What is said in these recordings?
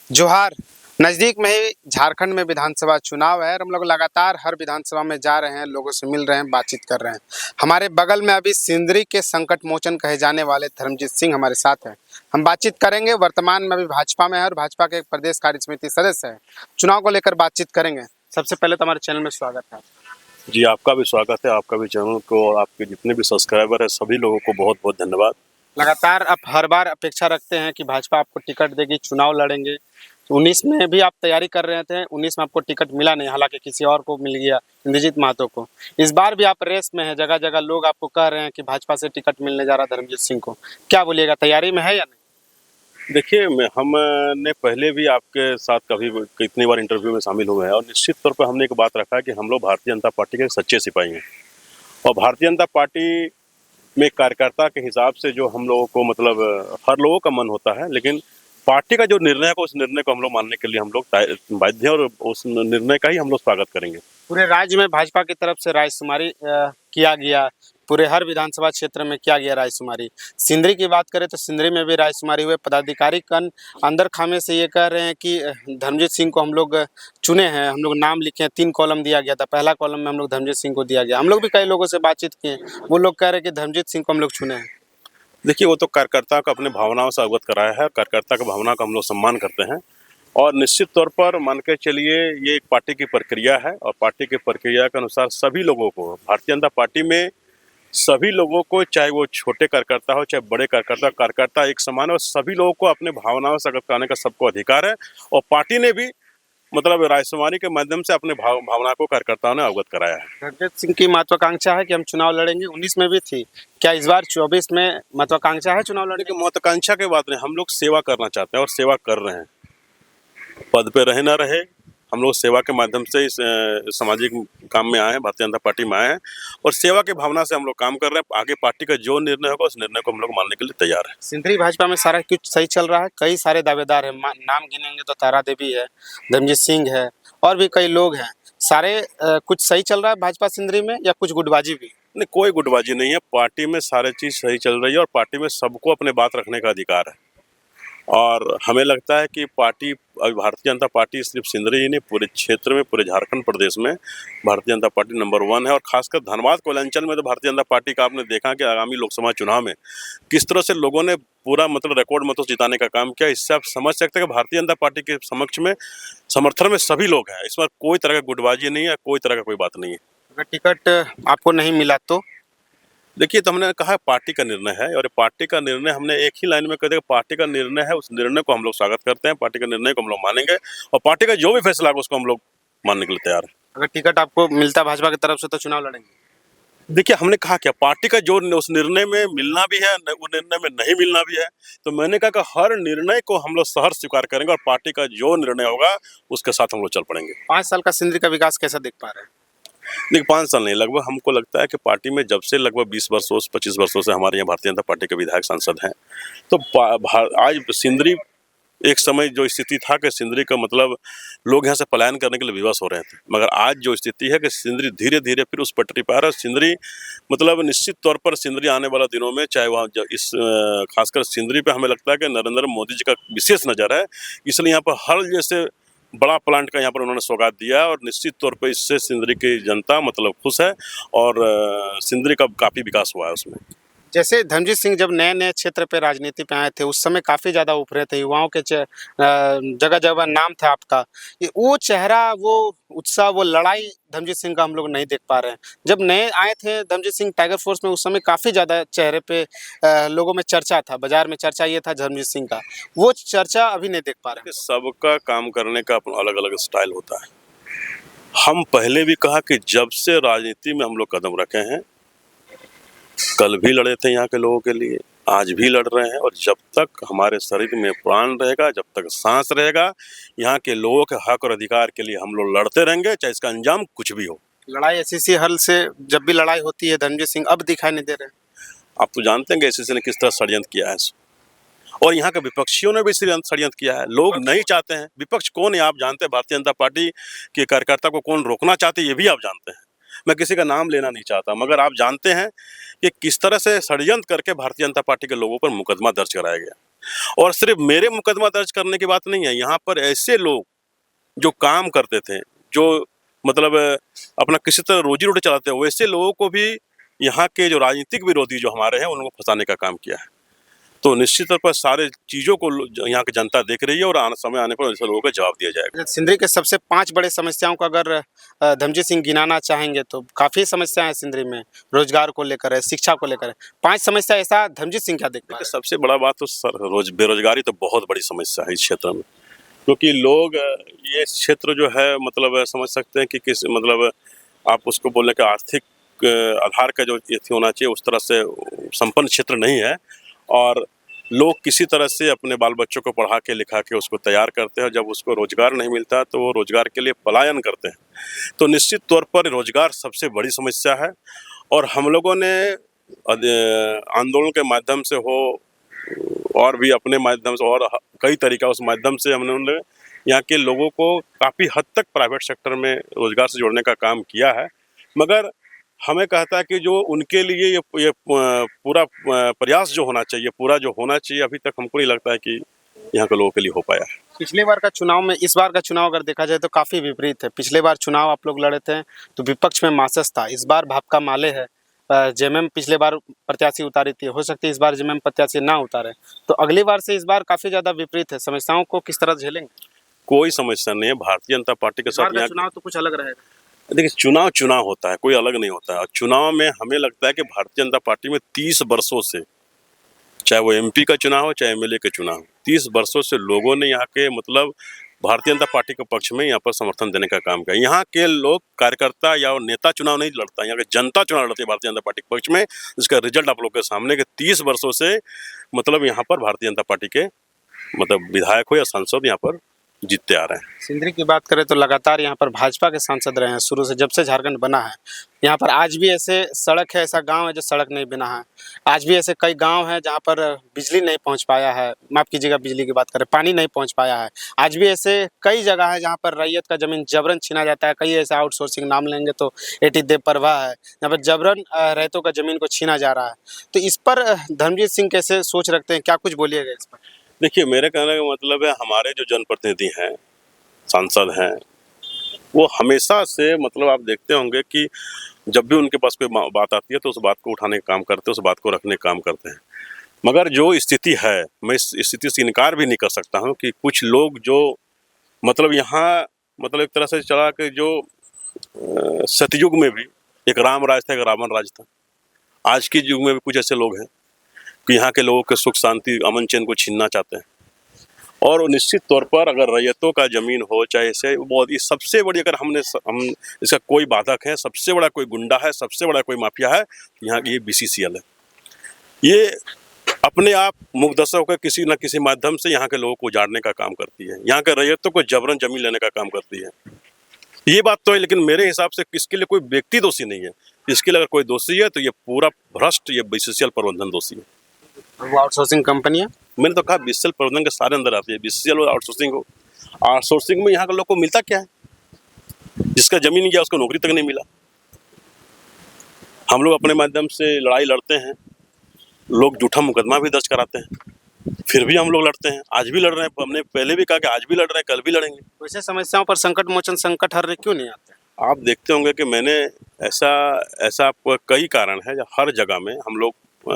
जोहार। नज़दीक में ही झारखंड में विधानसभा चुनाव है और हम लोग लगातार हर विधानसभा में जा रहे हैं, लोगों से मिल रहे हैं, बातचीत कर रहे हैं। हमारे बगल में अभी सिंदरी के संकट मोचन कहे जाने वाले धर्मजीत सिंह हमारे साथ हैं। हम बातचीत करेंगे। वर्तमान में अभी भाजपा में है और भाजपा के एक प्रदेश कार्य समिति सदस्य है। चुनाव को लेकर बातचीत करेंगे। सबसे पहले तो हमारे चैनल में स्वागत है। जी, आपका भी स्वागत है। आपका भी चैनल को और आपके जितने भी सब्सक्राइबर है सभी लोगों को बहुत बहुत धन्यवाद। लगातार आप हर बार अपेक्षा रखते हैं कि भाजपा आपको टिकट देगी, चुनाव लड़ेंगे। 19 में भी आप तैयारी कर रहे थे, 19 में आपको टिकट मिला नहीं, हालांकि किसी और को मिल गया, इंद्रजीत महतो को। इस बार भी आप रेस में हैं, जगह जगह लोग आपको कह रहे हैं कि भाजपा से टिकट मिलने जा रहा है धर्मजीत सिंह को। क्या बोलिएगा, तैयारी में है या नहीं? देखिए, हमने पहले भी आपके साथ कभी कितनी बार इंटरव्यू में शामिल हुए हैं और निश्चित तौर पर हमने एक बात रखा है कि हम लोग भारतीय जनता पार्टी के सच्चे सिपाही हैं। और भारतीय जनता पार्टी में कार्यकर्ता के हिसाब से जो हम लोगों को मतलब हर लोगों का मन होता है, लेकिन पार्टी का जो निर्णय है उस निर्णय को हम लोग मानने के लिए हम लोग बाध्य हैं और उस निर्णय का ही हम लोग स्वागत करेंगे। पूरे राज्य में भाजपा की तरफ से रायशुमारी किया गया, पूरे हर विधानसभा क्षेत्र में किया गया रायशुमारी। सिंदरी की बात करें तो सिंदरी में भी रायशुमारी हुए। पदाधिकारी कन अंदर खामे से ये कह रहे हैं कि धर्मजीत सिंह को हम लोग चुने हैं, हम लोग नाम लिखे हैं। 3 कॉलम दिया गया था, पहला कॉलम में हम लोग धर्मजीत सिंह को दिया गया। हम लोग भी कई लोगों से बातचीत किए, वो लोग कह रहे हैं कि धर्मजीत सिंह को हम लोग चुने हैं। देखिए, वो तो कार्यकर्ता को अपने भावनाओं से अवगत कराया है। कार्यकर्ता की भावना का हम लोग सम्मान करते हैं और निश्चित तौर पर मान के चलिए ये एक पार्टी की प्रक्रिया है और पार्टी की प्रक्रिया के अनुसार सभी लोगों को भारतीय जनता पार्टी में सभी लोगों को, चाहे वो छोटे कार्यकर्ता हो चाहे बड़े कार्यकर्ता एक समान है और सभी लोगों को अपने भावनाओं से अवगत कराने का सबको अधिकार है। और पार्टी ने भी मतलब रायशुमारी के माध्यम से अपने भावना को कार्यकर्ताओं ने अवगत कराया है। धर्मजीत सिंह की महत्वाकांक्षा है कि हम चुनाव लड़ेंगे, 19 में भी थी। क्या इस बार 24 में महत्वाकांक्षा है चुनाव लड़ने लेकिन महत्वाकांक्षा की बात नहीं, हम लोग सेवा करना चाहते हैं और सेवा कर रहे हैं। पद पे रहे ना रहे, हम लोग सेवा के माध्यम से इस सामाजिक काम में आए हैं, भारतीय जनता पार्टी में आए हैं और सेवा की भावना से हम लोग काम कर रहे हैं। आगे पार्टी का जो निर्णय होगा उस निर्णय को हम लोग मानने के लिए तैयार हैं। सिंदरी भाजपा में सारा कुछ सही चल रहा है। कई सारे दावेदार हैं, नाम गिनेंगे तो तारा देवी है, धर्मजीत सिंह है और भी कई लोग हैं। सारे कुछ सही चल रहा है भाजपा सिंदरी में या कुछ गुटबाजी भी? नहीं, कोई गुटबाजी नहीं है। पार्टी में सारी चीज़ सही चल रही है और पार्टी में सबको अपने बात रखने का अधिकार है। और हमें लगता है कि पार्टी अभी भारतीय जनता पार्टी सिर्फ सिंदरी ही नहीं, पूरे क्षेत्र में, पूरे झारखंड प्रदेश में भारतीय जनता पार्टी नंबर 1 है। और खासकर धनबाद कोयलांचल में तो भारतीय जनता पार्टी का आपने देखा कि आगामी लोकसभा चुनाव में किस तरह से लोगों ने पूरा मतलब रिकॉर्ड मतों से जिताने का काम किया। इससे आप समझ सकते हैं कि भारतीय जनता पार्टी के समक्ष में समर्थन में सभी लोग हैं। इसमें कोई तरह का गुटबाजी नहीं है, कोई तरह का कोई बात नहीं है। अगर टिकट आपको नहीं मिला तो? देखिए, तो हमने कहा पार्टी का निर्णय है और पार्टी का निर्णय हमने एक ही लाइन में कह दिया, पार्टी का निर्णय है, उस निर्णय को हम लोग स्वागत करते हैं। पार्टी के निर्णय को हम लोग मानेंगे और पार्टी का जो भी फैसला होगा उसको हम लोग मानने के लिए तैयार हैं। अगर टिकट आपको मिलता भाजपा की तरफ से तो चुनाव लड़ेंगे? देखिए, हमने कहा क्या, पार्टी का जो उस निर्णय में मिलना भी है, वो निर्णय में नहीं मिलना भी है, तो मैंने कहा कि हर निर्णय को हम लोग सहर्ष स्वीकार करेंगे और पार्टी का जो निर्णय होगा उसके साथ हम लोग चल पड़ेंगे। 5 साल का सिंदरी का विकास कैसा देख पा रहे हैं? देखिए, 5 साल नहीं, लगभग हमको लगता है कि पार्टी में जब से लगभग 20 वर्षों से 25 वर्षों से हमारे यहाँ भारतीय जनता पार्टी के विधायक सांसद हैं, तो आज सिंदरी एक समय जो स्थिति था कि सिंदरी का मतलब लोग यहाँ से पलायन करने के लिए विवश हो रहे थे, मगर आज जो स्थिति है कि सिंदरी धीरे धीरे फिर उस पटरी पर आ रहा है। सिंदरी मतलब निश्चित तौर पर सिंदरी आने वाला दिनों में, चाहे वहाँ इस खासकर सिंदरी पे हमें लगता है कि नरेंद्र मोदी जी का विशेष नज़र है, इसलिए यहाँ पर हर जैसे बड़ा प्लांट का यहाँ पर उन्होंने सौगात दिया है और निश्चित तौर पर इससे सिंदरी की जनता मतलब खुश है और सिंदरी का काफ़ी विकास हुआ है उसमें। जैसे धर्मजीत सिंह जब नए-नए क्षेत्र पे राजनीति पे आए थे, उस समय काफ़ी ज़्यादा उभरे थे, युवाओं के जगह-जगह नाम था आपका। ये वो चेहरा, वो उत्साह, वो लड़ाई धर्मजीत सिंह का हम लोग नहीं देख पा रहे हैं। जब नए आए थे धर्मजीत सिंह टाइगर फोर्स में, उस समय काफ़ी ज़्यादा चेहरे पे लोगों में चर्चा था, बाज़ार में चर्चा ये था धर्मजीत सिंह का। वो चर्चा अभी नहीं देख पा रहे हैं। सबका काम करने का अपना अलग-अलग स्टाइल होता है। हम पहले भी कहा कि जब से राजनीति में हम लोग कदम रखे हैं, कल भी लड़े थे यहाँ के लोगों के लिए, आज भी लड़ रहे हैं और जब तक हमारे शरीर में प्राण रहेगा, जब तक सांस रहेगा, यहाँ के लोगों के हक और अधिकार के लिए हम लोग लड़ते रहेंगे, चाहे इसका अंजाम कुछ भी हो। लड़ाई एसीसी हल से जब भी लड़ाई होती है, धर्मजीत सिंह अब दिखाई नहीं दे रहे हैं। आप तो जानते हैं कि एसीसी ने किस तरह षड्यंत्र किया है और यहाँ के विपक्षियों ने भी षड्यंत्र किया है। लोग नहीं चाहते हैं, विपक्ष कौन है आप जानते हैं, भारतीय जनता पार्टी के कार्यकर्ता को कौन रोकना चाहते हैं ये भी आप जानते हैं। मैं किसी का नाम लेना नहीं चाहता, मगर आप जानते हैं कि किस तरह से षड्यंत्र करके भारतीय जनता पार्टी के लोगों पर मुकदमा दर्ज कराया गया। और सिर्फ मेरे मुकदमा दर्ज करने की बात नहीं है, यहाँ पर ऐसे लोग जो काम करते थे, जो मतलब अपना किसी तरह रोजी रोटी चलाते हैं, वैसे लोगों को भी यहाँ के जो राजनीतिक विरोधी जो हमारे हैं उनको फंसाने का काम किया है। तो निश्चित तौर पर सारे चीज़ों को यहाँ की जनता देख रही है और समय आने पर ऐसे लोगों को जवाब दिया जाएगा। सिंदरी के सबसे 5 बड़े समस्याओं को अगर धमजीत सिंह गिनाना चाहेंगे तो काफ़ी समस्याएं हैं सिंदरी में, रोजगार को लेकर है, शिक्षा को लेकर है। 5 समस्या ऐसा धमजीत सिंह क्या देखते हैं? सबसे बड़ा बात तो सर बेरोजगारी तो बहुत बड़ी समस्या है इस क्षेत्र में, क्योंकि लोग ये क्षेत्र जो है मतलब समझ सकते हैं कि किस मतलब आप उसको बोलने का आर्थिक आधार का जो ये होना चाहिए उस तरह से संपन्न क्षेत्र नहीं है, और लोग किसी तरह से अपने बाल बच्चों को पढ़ा के लिखा के उसको तैयार करते हैं, जब उसको रोजगार नहीं मिलता तो वो रोजगार के लिए पलायन करते हैं। तो निश्चित तौर पर रोजगार सबसे बड़ी समस्या है, और हम लोगों ने आंदोलन के माध्यम से हो और भी अपने माध्यम से और कई तरीका उस माध्यम से हमने यहाँ के लोगों को काफ़ी हद तक प्राइवेट सेक्टर में रोजगार से जोड़ने का काम किया है, मगर हमें कहता है कि जो उनके लिए ये पूरा प्रयास जो होना चाहिए, पूरा जो होना चाहिए, अभी तक हमको नहीं लगता है कि यहाँ के लोगों के लिए हो पाया है। पिछले बार का चुनाव में इस बार का चुनाव अगर देखा जाए तो काफ़ी विपरीत है। पिछले बार चुनाव आप लोग लड़े थे तो विपक्ष में मासस था, इस बार भाकपा माले है। जेएमएम पिछले बार प्रत्याशी उतारी थी, हो सकती है इस बार जेएमएम प्रत्याशी ना उतारे, तो अगली बार से इस बार काफ़ी ज़्यादा विपरीत है। समस्याओं को किस तरह झेलेंगे? कोई समस्या नहीं है, भारतीय जनता पार्टी के साथ यहाँ चुनाव तो कुछ अलग रहेगा। देखिए, चुनाव होता है, कोई अलग नहीं होता है। और चुनाव में हमें लगता है कि भारतीय जनता पार्टी में 30 वर्षों से, चाहे वो एमपी का चुनाव हो चाहे एमएलए का चुनाव हो, 30 वर्षों से लोगों ने यहाँ के मतलब भारतीय जनता पार्टी के पक्ष में यहाँ पर समर्थन देने का काम किया। यहाँ के लोग कार्यकर्ता या नेता चुनाव नहीं लड़ता, यहाँ की जनता चुनाव लड़ती है भारतीय जनता पार्टी के पक्ष में, जिसका रिजल्ट आप लोग के सामने के 30 वर्षों से मतलब यहाँ पर भारतीय जनता पार्टी के मतलब विधायक हो या सांसद यहाँ पर जीतते आ रहे हैं। सिंदरी की बात करें तो लगातार यहाँ पर भाजपा के सांसद रहे हैं शुरू से, जब से झारखंड बना है। यहाँ पर आज भी ऐसे सड़क है, ऐसा गांव है जो सड़क नहीं बना है। आज भी ऐसे कई गांव हैं जहाँ पर बिजली नहीं पहुँच पाया है, माफ़ कीजिएगा बिजली की बात करें, पानी नहीं पहुँच पाया है। आज भी ऐसे कई जगह है जहाँ पर रैयत का ज़मीन जबरन छीना जाता है। कई ऐसे आउटसोर्सिंग नाम लेंगे तो एटी देवप्रभा है, यहाँ पर जबरन रैयतों का ज़मीन को छीना जा रहा है। तो इस पर धर्मजीत सिंह कैसे सोच रखते हैं, क्या कुछ बोलिएगा इस पर? देखिए, मेरे कहने का मतलब है हमारे जो जनप्रतिनिधि हैं, सांसद हैं, वो हमेशा से मतलब आप देखते होंगे कि जब भी उनके पास कोई बात आती है तो उस बात को उठाने का काम करते हैं, उस बात को रखने का काम करते हैं। मगर जो स्थिति है, मैं इस स्थिति से इनकार भी नहीं कर सकता हूँ कि कुछ लोग जो मतलब यहाँ मतलब एक तरह से चला कि जो सतयुग में भी एक राम राज था, एक रावण राज था। आज के युग में भी कुछ ऐसे लोग हैं कि यहाँ के लोगों के सुख शांति अमन चैन को छीनना चाहते हैं। और निश्चित तौर पर अगर रैयतों का ज़मीन हो चाहे से बहुत ही सबसे बड़ी, अगर हम इसका कोई बाधक है, सबसे बड़ा कोई गुंडा है, सबसे बड़ा कोई माफिया है, यहाँ की ये बीसीसीएल है। ये अपने आप मुकदसा होकर किसी न किसी माध्यम से यहाँ के लोगों को उजाड़ने का काम करती है, यहाँ के रैयतों को जबरन जमीन लेने का काम करती है। ये बात तो है, लेकिन मेरे हिसाब से इसके लिए कोई व्यक्ति दोषी नहीं है। इसके लिए अगर कोई दोषी है तो ये पूरा भ्रष्ट ये बीसीसीएल प्रबंधन दोषी है। वो आउटसोर्सिंग कंपनियाँ, मैंने तो कहा बीसीसीएल प्रबंधन के सारे अंदर आती है, बीसीसीएल और आउटसोर्सिंग हो। आउटसोर्सिंग में यहाँ के लोग को मिलता क्या है? जिसका जमीन गया उसको नौकरी तक नहीं मिला। हम लोग अपने माध्यम से लड़ाई लड़ते हैं, लोग झूठा मुकदमा भी दर्ज कराते हैं, फिर भी हम लोग लड़ते हैं। आज भी लड़ रहे हैं, हमने पहले भी कहा कि आज भी लड़ रहे हैं, कल भी लड़ेंगे। वैसे समस्याओं पर संकट मोचन संकट हर क्यों नहीं आते? आप देखते होंगे कि मैंने ऐसा कई कारण है, हर जगह में हम लोग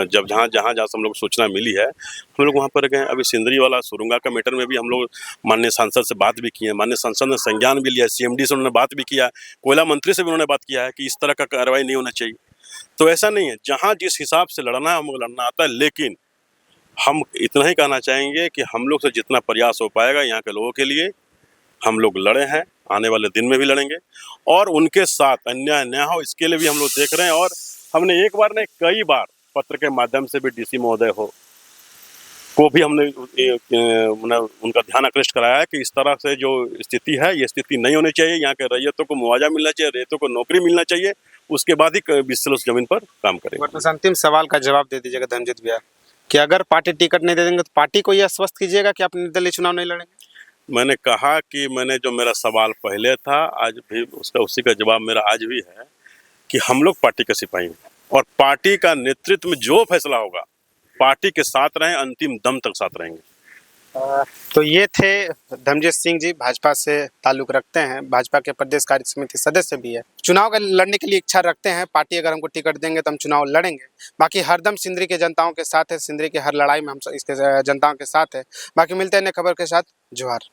जब जहाँ से हम लोग सूचना मिली है हम लोग वहाँ पर गए। अभी सिंदरी वाला सुरंगा का मैटर में भी हम लोग माननीय सांसद से बात भी किए हैं, माननीय सांसद ने संज्ञान भी लिया, सीएमडी से उन्होंने बात भी किया, कोयला मंत्री से भी उन्होंने बात किया है कि इस तरह का कार्रवाई नहीं होना चाहिए। तो ऐसा नहीं है, जहाँ जिस हिसाब से लड़ना है हमको लड़ना आता है, लेकिन हम इतना ही कहना चाहेंगे कि हम लोग से जितना प्रयास हो पाएगा यहाँ के लोगों के लिए हम लोग लड़े हैं, आने वाले दिन में भी लड़ेंगे, और उनके साथ अन्याय न हो इसके लिए भी हम लोग देख रहे हैं। और हमने एक बार नहीं कई बार पत्र के माध्यम से भी डीसी महोदय को भी हमने उनका ध्यान आकृष्ट कराया है कि इस तरह से जो स्थिति है ये स्थिति नहीं होनी चाहिए। यहाँ के रैयतों को मुआवजा मिलना चाहिए, रैयतों को नौकरी मिलना चाहिए, उसके बाद ही बीसीसीएल उस जमीन पर काम करेगा। अंतिम सवाल का जवाब दे दीजिएगा धर्मजीत भैया कि अगर पार्टी टिकट नहीं दे देंगे तो पार्टी को यह आश्वस्त कीजिएगा कि आप निर्दलीय चुनाव नहीं लड़ेंगे? मैंने कहा कि मैंने जो मेरा सवाल पहले था आज भी उसका उसी का जवाब मेरा आज भी है कि हम लोग पार्टी के सिपाही हैं और पार्टी का नेतृत्व में जो फैसला होगा पार्टी के साथ रहें, अंतिम दम तक साथ रहेंगे। तो ये थे धर्मजीत सिंह जी, भाजपा से ताल्लुक रखते हैं, भाजपा के प्रदेश कार्य समिति सदस्य भी है। चुनाव का लड़ने के लिए इच्छा रखते हैं, पार्टी अगर हमको टिकट देंगे तो हम चुनाव लड़ेंगे। बाकी हरदम सिंदरी के जनताओं के साथ है, सिंदरी की हर लड़ाई में हम इसके जनताओं के साथ है। बाकी मिलते हैं नई खबर के साथ। जोहार।